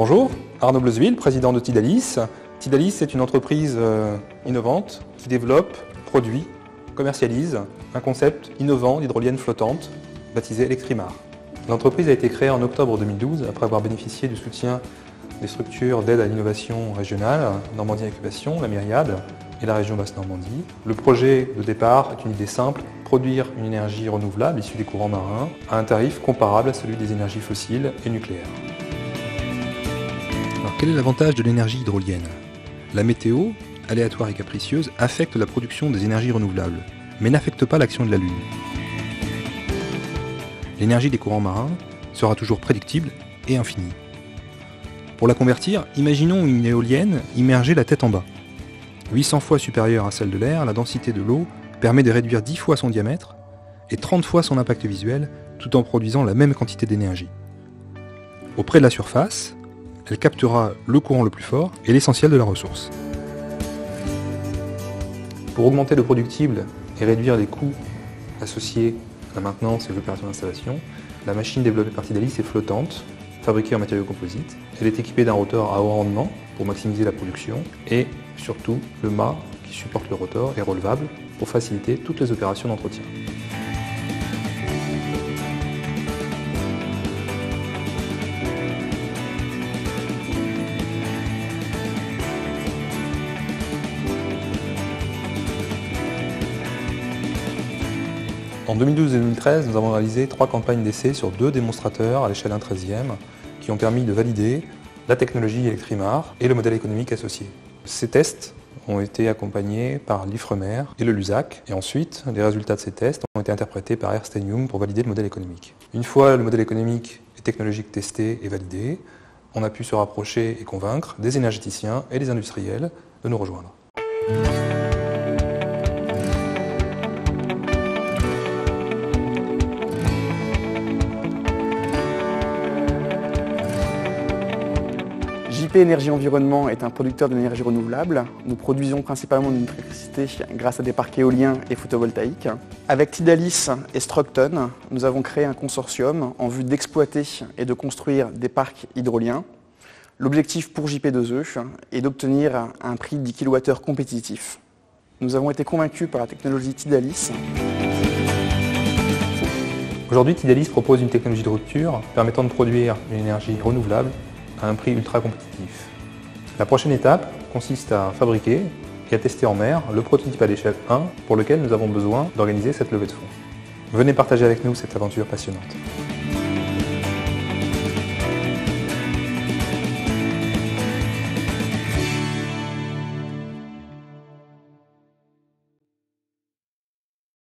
Bonjour, Arnaud Bleuzeville, président de Tidalis. Tidalis est une entreprise innovante qui développe, produit, commercialise un concept innovant d'hydrolienne flottante baptisé Electrimar. L'entreprise a été créée en octobre 2012 après avoir bénéficié du soutien des structures d'aide à l'innovation régionale, Normandie Incubation, la Myriade et la région Basse-Normandie. Le projet de départ est une idée simple, produire une énergie renouvelable issue des courants marins à un tarif comparable à celui des énergies fossiles et nucléaires. Alors quel est l'avantage de l'énergie hydrolienne? La météo, aléatoire et capricieuse, affecte la production des énergies renouvelables, mais n'affecte pas l'action de la Lune. L'énergie des courants marins sera toujours prédictible et infinie. Pour la convertir, imaginons une éolienne immergée la tête en bas. 800 fois supérieure à celle de l'air, la densité de l'eau permet de réduire 10 fois son diamètre et 30 fois son impact visuel, tout en produisant la même quantité d'énergie. Auprès de la surface, elle captera le courant le plus fort et l'essentiel de la ressource. Pour augmenter le productible et réduire les coûts associés à la maintenance et l'opération d'installation, la machine développée par Tidalis est flottante, fabriquée en matériaux composites. Elle est équipée d'un rotor à haut rendement pour maximiser la production et surtout le mât qui supporte le rotor est relevable pour faciliter toutes les opérations d'entretien. En 2012 et 2013, nous avons réalisé 3 campagnes d'essai sur 2 démonstrateurs à l'échelle 1/13e qui ont permis de valider la technologie Electrimar et le modèle économique associé. Ces tests ont été accompagnés par l'Ifremer et le LUSAC et ensuite les résultats de ces tests ont été interprétés par Ernst & Young pour valider le modèle économique. Une fois le modèle économique et technologique testé et validé, on a pu se rapprocher et convaincre des énergéticiens et des industriels de nous rejoindre. JP Énergie Environnement est un producteur d'énergie renouvelable. Nous produisons principalement de l'électricité grâce à des parcs éoliens et photovoltaïques. Avec Tidalis et Structon, nous avons créé un consortium en vue d'exploiter et de construire des parcs hydroliens. L'objectif pour JP2E est d'obtenir un prix 10 kWh compétitif. Nous avons été convaincus par la technologie Tidalis. Aujourd'hui, Tidalis propose une technologie de rupture permettant de produire une énergie renouvelable à un prix ultra compétitif. La prochaine étape consiste à fabriquer et à tester en mer le prototype à l'échelle 1 pour lequel nous avons besoin d'organiser cette levée de fonds. Venez partager avec nous cette aventure passionnante.